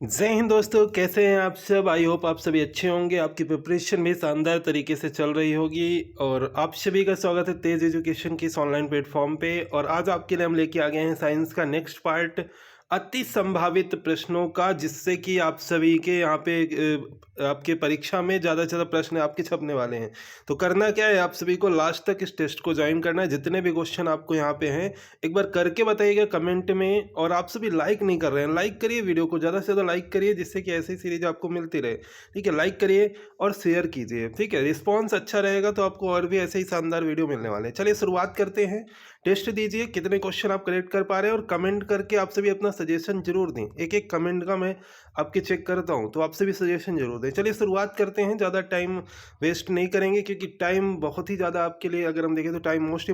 जय हिंद दोस्तों, कैसे हैं आप सब। आई होप आप सभी अच्छे होंगे। आपकी प्रिपरेशन भी शानदार तरीके से चल रही होगी और आप सभी का स्वागत है तेज एजुकेशन की इस ऑनलाइन प्लेटफॉर्म पे। और आज आपके लिए हम लेके आ गए हैं साइंस का नेक्स्ट पार्ट, अति संभावित प्रश्नों का, जिससे कि आप सभी के यहाँ पे आपके परीक्षा में ज़्यादा से ज़्यादा प्रश्न आपके छपने वाले हैं। तो करना क्या है, आप सभी को लास्ट तक इस टेस्ट को ज्वाइन करना है। जितने भी क्वेश्चन आपको यहाँ पे हैं एक बार करके बताइएगा कमेंट में। और आप सभी लाइक नहीं कर रहे हैं, लाइक करिए, वीडियो को ज़्यादा से ज़्यादा लाइक करिए, जिससे कि ऐसी सीरीज आपको मिलती रहे। ठीक है, लाइक करिए और शेयर कीजिए। ठीक है, रिस्पॉन्स अच्छा रहेगा तो आपको और भी ऐसे ही शानदार वीडियो मिलने वाले हैं। चलिए शुरुआत करते हैं। टेस्ट दीजिए कितने क्वेश्चन आप करेक्ट कर पा रहे हैं और कमेंट करके आप सभी अपना सजेशन जरूर दें। एक एक कमेंट का मैं आपके चेक करता हूं, तो आप सभी सजेशन जरूर दें। चलिए शुरुआत करते हैं, ज़्यादा टाइम वेस्ट नहीं करेंगे, क्योंकि टाइम बहुत ही ज़्यादा आपके लिए, अगर हम देखें तो टाइम मोस्ट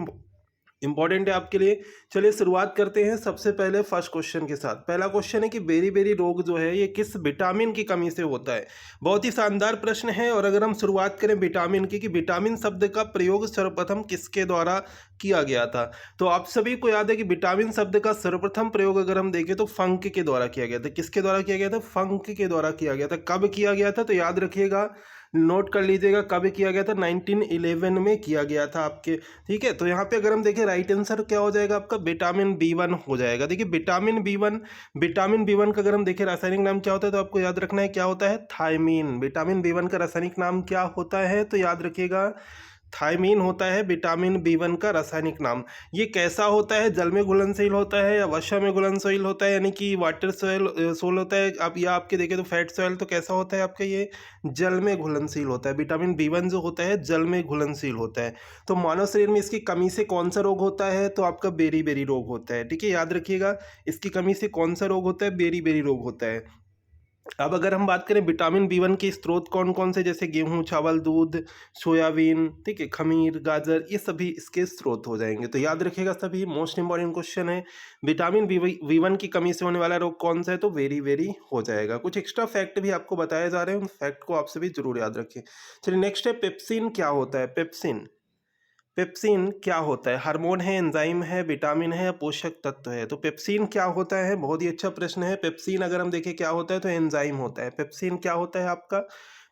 इंपॉर्टेंट है आपके लिए। चलिए शुरुआत करते हैं सबसे पहले फर्स्ट क्वेश्चन के साथ। पहला क्वेश्चन है कि बेरी बेरी रोग जो है ये किस विटामिन की कमी से होता है। बहुत ही शानदार प्रश्न है। और अगर हम शुरुआत करें विटामिन की, कि विटामिन शब्द का प्रयोग सर्वप्रथम किसके द्वारा किया गया था, तो आप सभी को याद है कि विटामिन शब्द का सर्वप्रथम प्रयोग अगर हम देखें तो फंक के द्वारा किया गया था। किसके द्वारा किया गया था? फंक के द्वारा किया गया था। कब किया गया था? तो याद रखिएगा, नोट कर लीजिएगा कब किया गया था। 1911 में किया गया था आपके। ठीक है, तो यहाँ पे अगर हम देखें राइट आंसर क्या हो जाएगा आपका? विटामिन बी1 हो जाएगा। देखिए विटामिन बी वन का अगर हम देखें रासायनिक नाम क्या होता है, तो आपको याद रखना है क्या होता है? थायमीन। विटामिन बी वन का रासायनिक नाम क्या होता है? तो याद रखिएगा थायमीन होता है विटामिन बी1 का रासायनिक नाम। ये कैसा होता है? जल में घुलनशील होता है या वसा में घुलनशील होता है, यानी कि वाटर सोल होता है। आप या आपके देखें तो फैट सोयल, तो कैसा होता है आपका? ये जल में घुलनशील होता है। विटामिन बी1 जो होता है जल में घुलनशील होता है। तो मानव शरीर में इसकी कमी से कौन सा रोग होता है? तो आपका बेरी बेरी रोग होता है। ठीक है, याद रखिएगा, इसकी कमी से कौन सा रोग होता है? बेरी बेरी रोग होता है। अब अगर हम बात करें विटामिन बी1 के स्रोत कौन कौन से, जैसे गेहूं, चावल, दूध, सोयाबीन, ठीक है, खमीर, गाजर, ये सभी इसके स्रोत हो जाएंगे। तो याद रखिएगा सभी, मोस्ट इंपॉर्टेंट क्वेश्चन है। विटामिन बी वन की कमी से होने वाला रोग कौन सा है? तो वेरी वेरी हो जाएगा। कुछ एक्स्ट्रा फैक्ट भी आपको बताए जा रहे हैं, उन फैक्ट को आप सभी जरूर याद रखें। चलिए नेक्स्ट है, पेप्सिन क्या होता है? पेप्सिन, पेप्सिन क्या होता है? हार्मोन है, एंजाइम है, विटामिन है या पोषक तत्व है? तो पेप्सिन क्या होता है? बहुत ही अच्छा प्रश्न है। पेप्सिन अगर हम देखें क्या होता है, तो एंजाइम होता है। पेप्सिन क्या होता है आपका?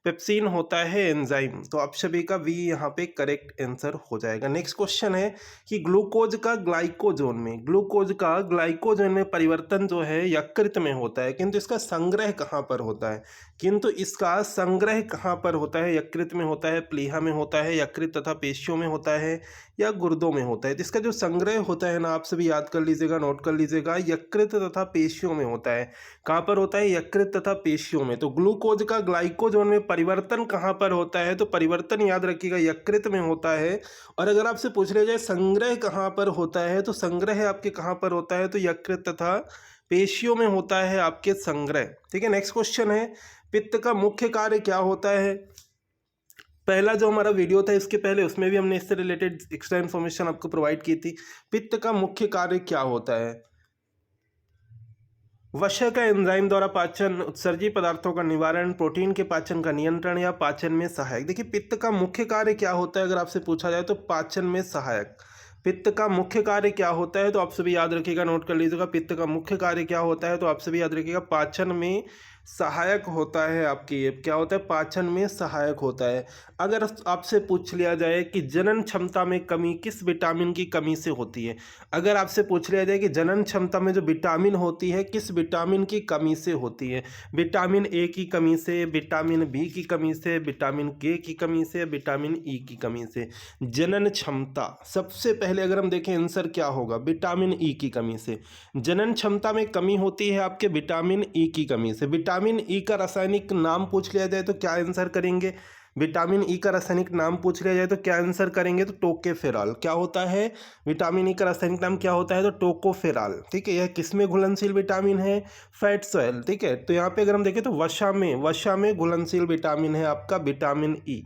पेप्सिन होता है एंजाइम। तो आप सभी का वी यहाँ पे करेक्ट आंसर हो जाएगा। नेक्स्ट क्वेश्चन है कि ग्लूकोज का ग्लाइकोजोन में, ग्लूकोज का ग्लाइकोजोन में परिवर्तन जो है यकृत में होता है, किंतु इसका संग्रह कहाँ पर होता है? किंतु इसका संग्रह कहाँ पर होता है? यकृत में होता है, प्लीहा में होता है, यकृत तथा पेशियों में होता है या गुर्दों में होता है? तो इसका जो संग्रह होता है ना, आप सभी याद कर लीजिएगा, नोट कर लीजिएगा, यकृत तथा पेशियों में होता है। कहाँ पर होता है? यकृत तथा पेशियों में। तो ग्लूकोज का ग्लाइकोजोन में परिवर्तन कहाँ पर होता है? तो परिवर्तन याद रखिएगा यकृत में होता है। और अगर आपसे पूछ लिया जाए संग्रह कहाँ पर होता है, तो संग्रह आपके कहाँ पर होता है? तो यकृत तथा पेशियों में होता है आपके संग्रह। ठीक है, नेक्स्ट क्वेश्चन है, पित्त का मुख्य कार्य क्या होता है? पहला जो हमारा वीडियो था इसके पहले, उसमें भी हमने इससे रिलेटेड एक्स्ट्रा इन्फॉर्मेशन आपको प्रोवाइड की थी। पित्त का मुख्य कार्य क्या होता है? वसा का एंजाइम द्वारा पाचन, उत्सर्जी पदार्थों का निवारण, प्रोटीन के पाचन का नियंत्रण या पाचन में सहायक। देखिए पित्त का मुख्य कार्य क्या होता है अगर आपसे पूछा जाए, तो पाचन में सहायक। पित्त का मुख्य कार्य क्या होता है? तो आप सभी याद रखिएगा, नोट कर लीजिएगा, पित्त का मुख्य कार्य क्या होता है? तो आप सभी याद रखिएगा, पाचन में सहायक होता है। आपकी ये क्या होता है? पाचन में सहायक होता है। अगर आपसे पूछ लिया जाए कि जनन क्षमता में कमी किस विटामिन की कमी से होती है, अगर आपसे पूछ लिया जाए कि जनन क्षमता में जो विटामिन होती है किस विटामिन की कमी से होती है, विटामिन ए की कमी से, विटामिन बी की कमी से, विटामिन के की कमी से, विटामिन ई की कमी से। जनन क्षमता सबसे पहले अगर हम देखें आंसर क्या होगा? विटामिन ई की कमी से। जनन क्षमता में कमी होती है आपके विटामिन ई की कमी से। विटामिन ई का रासायनिक नाम पूछ लिया जाए तो क्या आंसर करेंगे? विटामिन ई का रासायनिक नाम पूछ लिया जाए तो क्या आंसर करेंगे? तो टोकोफेरॉल। क्या होता है? विटामिन ई का रासायनिक नाम क्या होता है? तो टोकोफेरॉल। ठीक है, यह किसमें घुलनशील विटामिन है? Fat soil. ठीक है, तो यहाँ पे अगर हम देखें तो वसा में घुलनशील विटामिन है आपका विटामिन ई।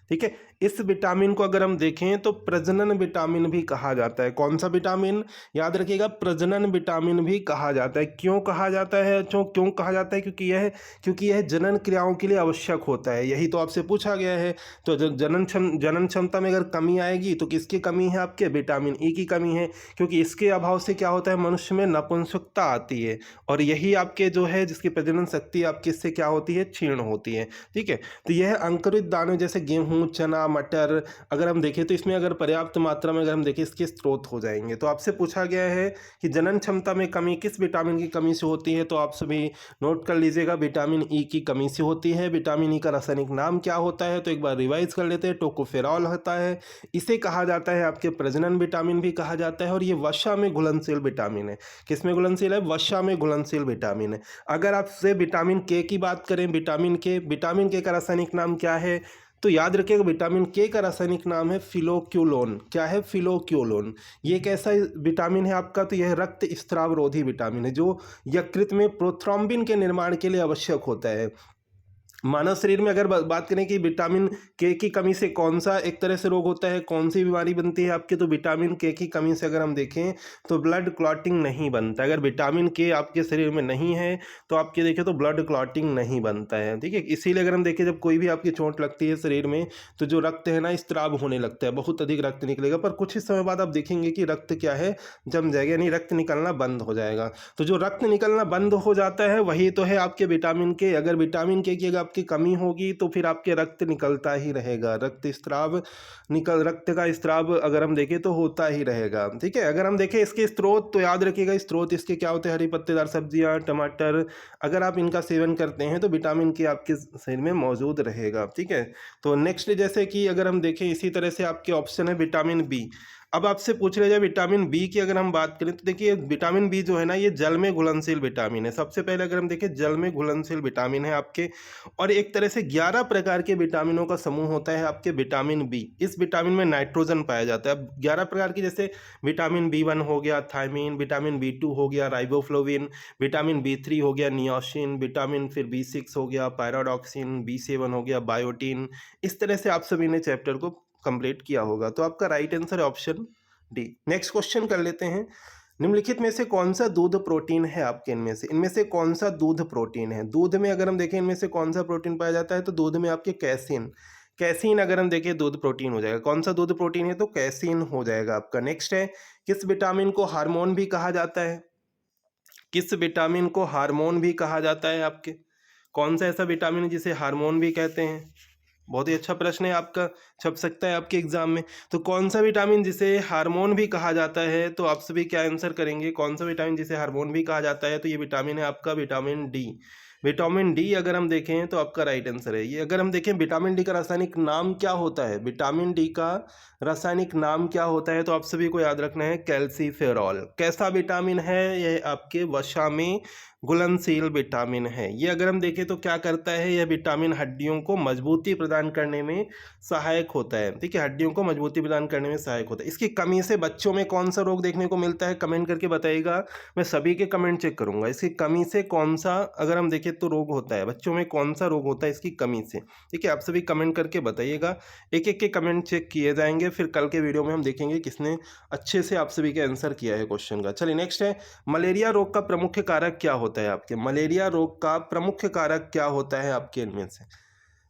ठीक है, इस विटामिन को अगर हम देखें तो प्रजनन विटामिन भी कहा जाता है। कौन सा विटामिन? याद रखिएगा, प्रजनन विटामिन भी कहा जाता है। क्यों कहा जाता है? क्यों कहा जाता है? क्योंकि यह जनन क्रियाओं के लिए आवश्यक होता है। यही तो आपसे पूछा गया है। तो जनन क्षमता में अगर कमी आएगी तो किसकी कमी है? आपके विटामिन ई की कमी है, क्योंकि इसके अभाव से क्या होता है? मनुष्य में नपुंसकता आती है, और यही आपके जो है जिसकी प्रजनन शक्ति आपकी इससे क्या होती है? क्षीण होती है। ठीक है, तो यह अंकुरित दाने जैसे गेहूं, चना, मटर अगर हम देखें तो इसमें अगर पर्याप्त मात्रा में अगर हम देखें इसके स्रोत हो जाएंगे। तो आपसे पूछा गया है कि जनन क्षमता में कमी किस विटामिन की कमी से होती है, तो आप सभी नोट कर लीजिएगा, विटामिन ई की कमी से होती है। विटामिन ई का रासायनिक नाम क्या होता है? तो एक बार रिवाइज कर लेते हैं, टोकोफेरॉल होता है। इसे कहा जाता है आपके प्रजनन विटामिन भी कहा जाता है, और ये वसा में घुलनशील विटामिन है। किसमें घुलनशील है? वसा में घुलनशील विटामिन है। अगर आपसे विटामिन के की बात करें, विटामिन के का रासायनिक नाम क्या है? तो याद रखिएगा, विटामिन के का रासायनिक नाम है फिलोक्यूलोन। क्या है? फिलोक्यूलोन। ये कैसा विटामिन है आपका? तो यह रक्त स्त्रावरोधी विटामिन है, जो यकृत में प्रोथ्रोम्बिन के निर्माण के लिए आवश्यक होता है। मानव शरीर में अगर बात करें कि विटामिन के की कमी से कौन सा एक तरह से रोग होता है, कौन सी बीमारी बनती है आपके, तो विटामिन के की कमी से अगर हम देखें तो ब्लड क्लॉटिंग नहीं बनता। अगर विटामिन के आपके शरीर में नहीं है तो आपके देखें तो ब्लड क्लॉटिंग नहीं बनता है। ठीक है, इसीलिए अगर हम देखें जब कोई भी आपकी चोट लगती है शरीर में तो जो रक्त है ना स्त्राव होने लगता है, बहुत अधिक रक्त निकलेगा, पर कुछ ही समय बाद आप देखेंगे कि रक्त क्या है? जम जाएगा, यानी रक्त निकलना बंद हो जाएगा। तो जो रक्त निकलना बंद हो जाता है वही तो है आपके विटामिन के। अगर विटामिन के की आपकी कमी होगी तो फिर आपके रक्त निकलता ही रहेगा, रक्त का स्त्राव अगर हम देखें तो होता ही रहेगा। ठीक है, अगर हम देखें इसके स्रोत तो याद रखिएगा, स्रोत इसके क्या होते हैं? हरी पत्तेदार सब्जियां, टमाटर, अगर आप इनका सेवन करते हैं तो विटामिन के आपके शरीर में मौजूद रहेगा। ठीक है, तो नेक्स्ट जैसे कि अगर हम देखें इसी तरह से आपके ऑप्शन है विटामिन बी। अब आपसे पूछ लिया जाए विटामिन बी की अगर हम बात करें तो देखिए विटामिन बी जो है ना ये जल में घुलनशील विटामिन है। सबसे पहले अगर हम देखें जल में घुलनशील विटामिन है आपके, और एक तरह से 11 प्रकार के विटामिनों का समूह होता है आपके विटामिन बी। इस विटामिन में नाइट्रोजन पाया जाता है। अब 11 प्रकार की जैसे विटामिन बी1 हो गया थायमीन, विटामिन बी2 हो गया राइबोफ्लोविन, विटामिन बी3 हो गया नियोसिन, विटामिन फिर बी6 हो गया पायरोडॉक्सिन, बी7 हो गया बायोटीन। इस तरह से आप सभी ने चैप्टर को कंप्लीट किया होगा। तो आपका राइट आंसर है ऑप्शन डी। नेक्स्ट क्वेश्चन कर लेते हैं, निम्नलिखित में से कौन सा दूध प्रोटीन है आपके? इनमें से कौन सा दूध प्रोटीन है? दूध में अगर हम देखें इनमें से कौन सा प्रोटीन पाया जाता है, तो दूध में आपके कैसीन अगर हम देखें दूध प्रोटीन हो जाएगा। कौन सा दूध प्रोटीन है? तो कैसीन हो जाएगा आपका। नेक्स्ट है, किस विटामिन को हार्मोन भी कहा जाता है? किस विटामिन को हार्मोन भी कहा जाता है आपके? कौन सा ऐसा विटामिन है जिसे हार्मोन भी कहते हैं? बहुत ही अच्छा प्रश्न है आपका, छप सकता है आपके एग्जाम में। तो कौन सा विटामिन जिसे हार्मोन भी कहा जाता है, तो आप सभी क्या आंसर करेंगे? कौन सा विटामिन जिसे हार्मोन भी कहा जाता है? तो ये विटामिन है आपका विटामिन डी। विटामिन डी अगर हम देखें तो आपका राइट आंसर है ये। अगर हम देखें विटामिन डी का रासायनिक नाम क्या होता है, विटामिन डी का रासायनिक नाम क्या होता है, तो आप सभी को याद रखना है कैल्सीफेरॉल। कैसा विटामिन है? यह आपके वसा में घुलनशील विटामिन है। ये अगर हम देखें तो क्या करता है, यह विटामिन हड्डियों को मजबूती प्रदान करने में सहायक होता है। ठीक है, हड्डियों को मजबूती प्रदान करने में सहायक होता है। इसकी कमी से बच्चों में कौन सा रोग देखने को मिलता है? कमेंट करके बताइएगा, मैं सभी के कमेंट चेक करूंगा। इसकी कमी से कौन सा अगर हम देखें तो रोग होता है, बच्चों में कौन सा रोग होता है इसकी कमी से? ठीक है, आप सभी कमेंट करके बताइएगा, एक एक के कमेंट चेक किए जाएंगे, फिर कल के वीडियो में हम देखेंगे किसने अच्छे से आप सभी के आंसर किया है क्वेश्चन का। चलिए नेक्स्ट है, मलेरिया रोग का प्रमुख कारक क्या होता है आपके? मलेरिया रोग का प्रमुख कारक क्या होता है आपके? इनमें से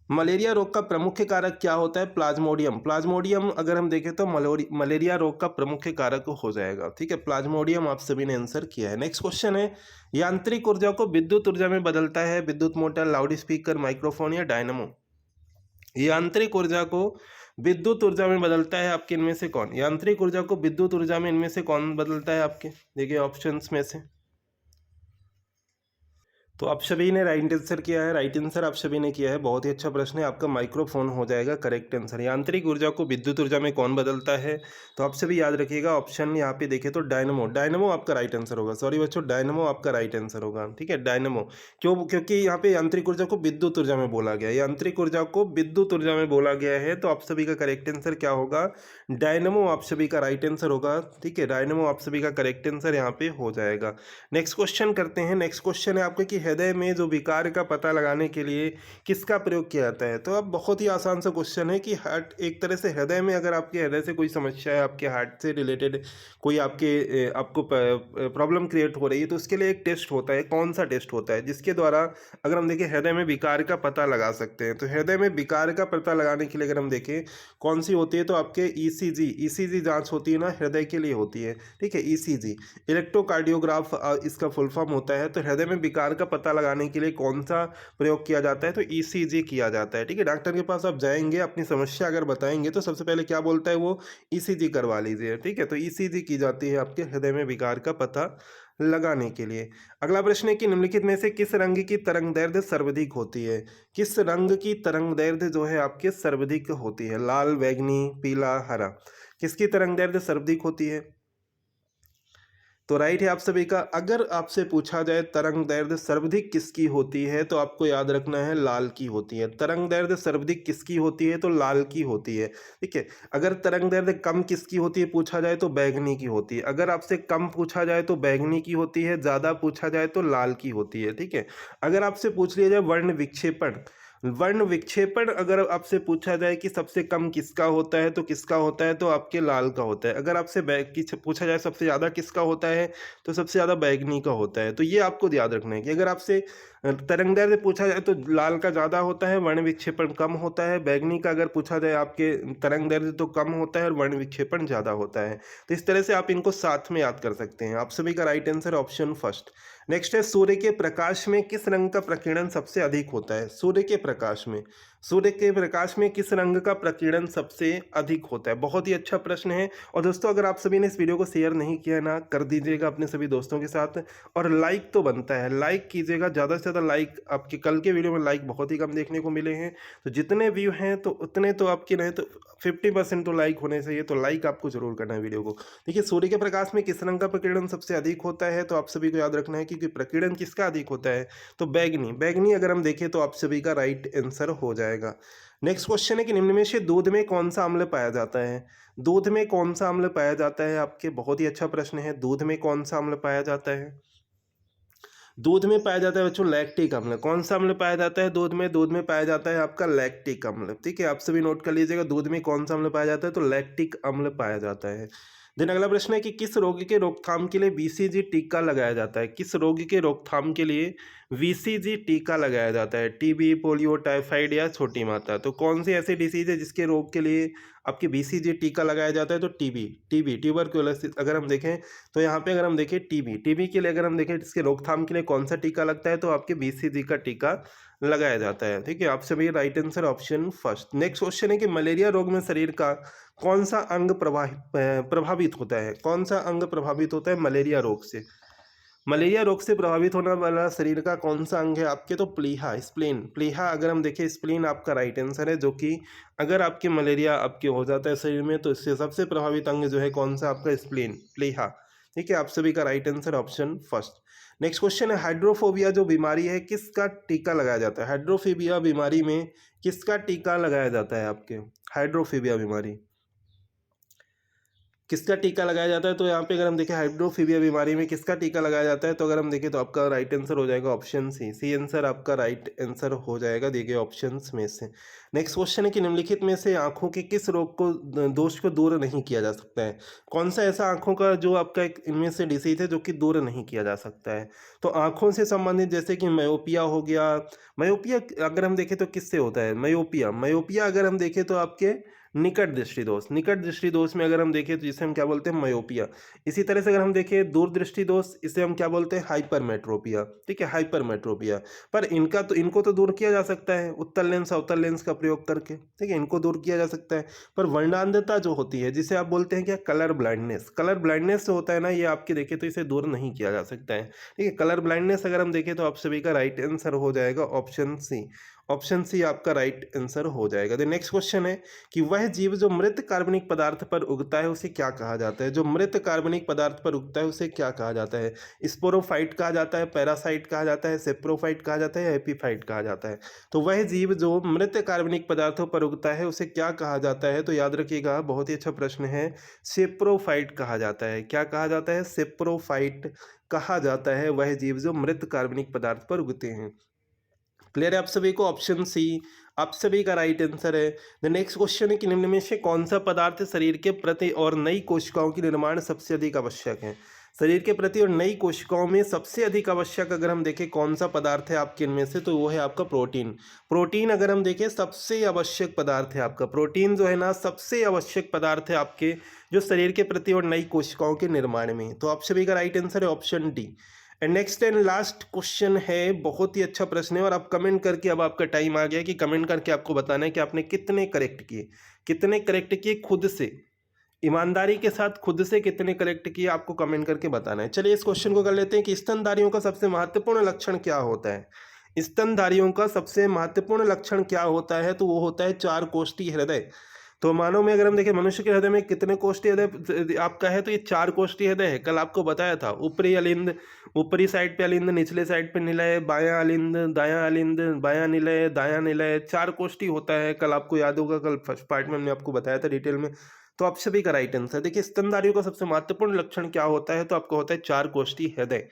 मलेरिया रोग का प्रमुख कारक क्या होता है? प्लाज्मोडियम अगर हम देखें तो मलेरिया रोग का प्रमुख कारक हो जाएगा। ठीक है, प्लाज्मोडियम आप सभी ने आंसर किया है। नेक्स्ट क्वेश्चन है, यांत्रिक ऊर्जा को विद्युत ऊर्जा में बदलता है विद्युत मोटर, लाउड स्पीकर, माइक्रोफोन या डायनामो? यांत्रिक ऊर्जा को विद्युत ऊर्जा में बदलता है आपके इनमें से कौन? यांत्रिक ऊर्जा को विद्युत ऊर्जा में इनमें से कौन बदलता है आपके? देखिए ऑप्शंस में से, तो आप सभी ने राइट आंसर किया है। राइट आंसर आप सभी ने किया है, बहुत ही अच्छा प्रश्न है आपका। माइक्रोफोन हो जाएगा करेक्ट आंसर। यांत्रिक ऊर्जा को विद्युत ऊर्जा में कौन बदलता है? तो आप सभी याद रखिएगा, ऑप्शन यहाँ पे देखें तो डायनमो आपका राइट आंसर होगा। सॉरी बच्चों, डायनमो आपका राइट आंसर होगा। ठीक है, डायनमो। क्योंकि यहाँ पे यांत्रिक ऊर्जा को विद्युत ऊर्जा में बोला गया है, यांत्रिक ऊर्जा को विद्युत ऊर्जा में बोला गया है, तो आप सभी का करेक्ट आंसर क्या होगा? डायनमो आप सभी का राइट आंसर होगा। ठीक है, डायनमो आप सभी का करेक्ट आंसर यहाँ पे हो जाएगा। नेक्स्ट क्वेश्चन करते हैं। नेक्स्ट क्वेश्चन है आपके कि हृदय में जो विकार का पता लगाने के लिए किसका प्रयोग किया जाता है? तो अब बहुत ही आसान सा क्वेश्चन है कि हार्ट, एक तरह से हृदय में अगर आपके हृदय से कोई समस्या है, आपके हार्ट से रिलेटेड कोई आपको प्रॉब्लम क्रिएट हो रही है, तो उसके लिए एक टेस्ट होता है। कौन सा टेस्ट होता है? जिसके द्वारा अगर हम देखें हृदय में विकार का पता लगा सकते हैं। तो हृदय में विकार का पता लगाने के लिए अगर हम देखें कौन सी होती है, तो आपके ईसीजी जांच होती है ना, हृदय के लिए होती है। ठीक है, ईसीजी इलेक्ट्रोकार्डियोग्राफ इसका फुल फॉर्म होता है। तो हृदय में विकार का पता लगाने के लिए कौन सा प्रयोग किया जाता है? तो ईसीजी किया जाता है। ठीक है, डॉक्टर के पास आप जाएंगे, अपनी समस्या अगर बताएंगे तो सबसे पहले क्या बोलता है वो, ईसीजी करवा लीजिए। ठीक है, तो ईसीजी की जाती है आपके हृदय में विकार का पता लगाने के लिए। अगला प्रश्न है कि निम्नलिखित में से किस रंग की तरंगदैर्ध्य सर्वाधिक होती है? किस रंग की तरंगदैर्ध्य जो है आपके सर्वाधिक होती है? लाल, बैंगनी, पीला, हरा, किसकी तरंगदैर्ध्य सर्वाधिक होती है? तो राइट है आप सभी का। अगर आपसे पूछा जाए तरंगदैर्ध्य सर्वाधिक किसकी होती है, तो आपको याद रखना है लाल की होती है। तरंगदैर्ध्य सर्वाधिक किसकी होती है? तो लाल की होती है। ठीक है, अगर तरंगदैर्ध्य कम किसकी होती है पूछा जाए तो बैंगनी की होती है। अगर आपसे कम पूछा जाए तो बैंगनी की होती है, ज़्यादा पूछा जाए तो लाल की होती है। ठीक है, अगर आपसे पूछ लिया जाए वर्ण विक्षेपण अगर आपसे पूछा जाए कि सबसे कम किसका होता है, तो किसका होता है? तो आपके लाल का होता है। अगर आपसे पूछा जाए सबसे ज़्यादा किसका होता है, तो सबसे ज़्यादा बैंगनी का होता है। तो ये आपको याद रखना है कि अगर आपसे तरंगदैर्ध्य पूछा जाए तो लाल का ज़्यादा होता है, वर्ण विक्षेपण कम होता है। बैंगनी का अगर पूछा जाए आपके तरंगदैर्ध्य तो कम होता है और वर्ण विक्षेपण ज़्यादा होता है। तो इस तरह से आप इनको साथ में याद कर सकते हैं। आप सभी का right answer option first. Next है, सूर्य के प्रकाश में किस रंग का प्रकीर्णन सबसे अधिक होता है? सूर्य के प्रकाश में किस रंग का प्रकीर्णन सबसे अधिक होता है? बहुत ही अच्छा प्रश्न है। और दोस्तों, अगर आप सभी ने इस वीडियो को शेयर नहीं किया ना, कर दीजिएगा अपने सभी दोस्तों के साथ। और लाइक तो बनता है, लाइक कीजिएगा ज़्यादा से ज़्यादा। लाइक आपके कल के वीडियो में लाइक बहुत ही कम देखने को मिले हैं, तो जितने व्यू हैं तो उतने तो आपके नहीं तो 50% तो लाइक होने चाहिए। तो लाइक आपको जरूर करना है वीडियो को। देखिए, सूर्य के प्रकाश में किस रंग का प्रकीर्णन सबसे अधिक होता है? तो आप सभी को याद रखना है कि प्रकीर्णन किसका अधिक होता है? तो बैंगनी अगर हम देखें तो आप सभी का राइट आंसर हो जाएगा। नेक्स्ट क्वेश्चन है कि निम्न में से दूध में कौन सा अम्ल पाया जाता है? दूध में कौन सा अम्ल पाया जाता है? आपके बहुत ही अच्छा प्रश्न है। दूध में कौन सा अम्ल पाया जाता है? दूध में पाया जाता है बच्चों लैक्टिक अम्ल। कौन सा अम्ल पाया जाता है दूध में? दूध में पाया जाता है आपका लैक्टिक अम्ल। ठीक है, आप सभी नोट कर लीजिएगा, दूध में कौन सा अम्ल पाया जाता है? तो लैक्टिक अम्ल पाया जाता है। देन अगला प्रश्न है कि किस रोग के रोकथाम के लिए बीसीजी टीका लगाया जाता है? किस रोग के रोकथाम के लिए बीसीजी टीका लगाया जाता है? टीबी, पोलियो, टाइफाइड या छोटी माता। तो कौन सी ऐसी डिसीज है जिसके रोग के लिए आपके बीसीजी टीका लगाया जाता है? तो टीबी ट्यूबरक्लोसिस अगर हम देखें तो यहाँ पे अगर हम देखें टीबी के लिए अगर हम देखें इसके रोकथाम के लिए कौन सा टीका लगता है? तो आपके बीसीजी का टीका लगाया जाता है। ठीक है, आप सभी right answer option first. Next question है कि मलेरिया रोग में शरीर का कौन सा अंग प्रभावित होता है? कौन सा अंग प्रभावित होता है मलेरिया रोग से? मलेरिया रोग से प्रभावित होने वाला शरीर का कौन सा अंग है आपके? तो प्लीहा अगर हम देखें स्प्लीन आपका राइट आंसर है, जो कि अगर आपके मलेरिया आपके हो जाता है शरीर में तो इससे सबसे प्रभावित अंग जो है कौन सा आपका? प्लीहा। ठीक है, आप सभी का right answer option first. Next question है, हाइड्रोफोबिया जो बीमारी है किसका टीका लगाया जाता है? हाइड्रोफोबिया बीमारी में किसका टीका लगाया जाता है आपके? हाइड्रोफोबिया बीमारी किसका टीका लगाया जाता है? तो यहाँ पे अगर हम देखें हाइड्रोफोबिया बीमारी में किसका टीका लगाया जाता है, तो अगर हम देखें तो आपका राइट आंसर हो जाएगा ऑप्शन सी आंसर आपका राइट आंसर हो जाएगा दिए गए ऑप्शंस में से। नेक्स्ट क्वेश्चन है कि निम्नलिखित में से आंखों के किस रोग को दोष को दूर नहीं किया जा सकता है? कौन सा ऐसा आंखों का जो आपका एक इनमें से डिसीज है जो कि दूर नहीं किया जा सकता है? तो आंखों से संबंधित जैसे कि मायोपिया हो गया। मायोपिया अगर हम देखें तो किससे होता है? मायोपिया अगर हम देखें तो आपके निकट दृष्टि दोष में अगर हम देखें तो जिसे हम क्या बोलते हैं? मायोपिया। इसी तरह से अगर हम देखें दूर दृष्टि दोष, इसे हम क्या बोलते हैं? हाइपरमेट्रोपिया। ठीक है, हाइपरमेट्रोपिया। पर इनको तो दूर किया जा सकता है उत्तल लेंस का प्रयोग करके। ठीक है, इनको दूर किया जा सकता है। पर वर्णांधता जो होती है जिसे आप बोलते हैं क्या? कलर ब्लाइंडनेस जो होता है ना, ये आपके देखें तो इसे दूर नहीं किया जा सकता है। ठीक है, कलर ब्लाइंडनेस अगर हम देखें तो आप सभी का राइट आंसर हो जाएगा ऑप्शन सी। ऑप्शन सी आपका राइट आंसर हो जाएगा। द नेक्स्ट क्वेश्चन है कि वह जीव जो मृत कार्बनिक पदार्थ पर उगता है उसे क्या कहा जाता है? जो मृत कार्बनिक पदार्थ पर उगता है उसे क्या कहा जाता है? स्पोरोफाइट कहा जाता है, पैरासाइट कहा जाता है, सेप्रोफाइट कहा जाता है, एपीफाइट कहा जाता है। तो वह जीव जो मृत कार्बनिक पदार्थों पर उगता है उसे क्या कहा जाता है? तो याद रखिएगा, बहुत ही अच्छा प्रश्न है, सेप्रोफाइट कहा जाता है। क्या कहा जाता है? सेप्रोफाइट कहा जाता है वह जीव जो मृत कार्बनिक पदार्थ पर उगते हैं। क्लियर है आप सभी को? ऑप्शन सी आप सभी का राइट आंसर है। द नेक्स्ट क्वेश्चन है कि निम्न में से कौन सा पदार्थ शरीर के प्रति और नई कोशिकाओं के निर्माण सबसे अधिक आवश्यक है? शरीर के प्रति और नई कोशिकाओं में सबसे अधिक आवश्यक अगर हम देखें कौन सा पदार्थ है आपके इनमें से, तो वो है आपका प्रोटीन। प्रोटीन अगर हम देखें सबसे आवश्यक पदार्थ है आपका। प्रोटीन जो है ना सबसे आवश्यक पदार्थ है आपके जो शरीर के प्रति और नई कोशिकाओं के निर्माण में। तो आप सभी का राइट आंसर है option D. And next and last question है, बहुत ही अच्छा प्रश्न है और आप कमेंट करके, अब आपका टाइम आ गया कि कमेंट करके आपको बताना है कि आपने कितने करेक्ट किए, कितने करेक्ट किए खुद से, ईमानदारी के साथ खुद से कितने करेक्ट किए आपको कमेंट करके बताना है। चलिए इस क्वेश्चन को कर लेते हैं कि स्तनधारियों का सबसे महत्वपूर्ण लक्षण क्या होता है? स्तनधारियों का सबसे महत्वपूर्ण लक्षण क्या होता है? तो वो होता है चार कोष्ठी हृदय। तो मानव में अगर हम देखें मनुष्य के हृदय में कितने कोष्ठी हृदय आपका है, तो ये चार कोष्ठी हृदय है। कल आपको बताया था, ऊपरी अलिंद, ऊपरी साइड पे अलिंद, निचले साइड पे निलय, बायां अलिंद, दायां अलिंद, बायां निलय, दायां निलय, चार कोष्ठी होता है। कल आपको याद होगा, कल फर्स्ट पार्ट में हमने आपको बताया था डिटेल में। तो आप सभी का राइट आंसर देखिए, स्तनधारियों का सबसे महत्वपूर्ण लक्षण क्या होता है? तो आपको होता है चार कोष्ठी हृदय।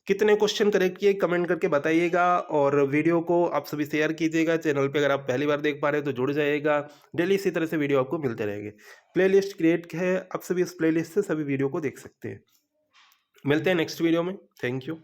कितने क्वेश्चन करेक्ट किए कमेंट करके बताइएगा और वीडियो को आप सभी शेयर कीजिएगा। चैनल पे अगर आप पहली बार देख पा रहे हैं तो जुड़ जाइएगा, डेली इसी तरह से वीडियो आपको मिलते रहेंगे। प्लेलिस्ट क्रिएट है, आप सभी उस प्लेलिस्ट से सभी वीडियो को देख सकते हैं। मिलते हैं नेक्स्ट वीडियो में। Thank you.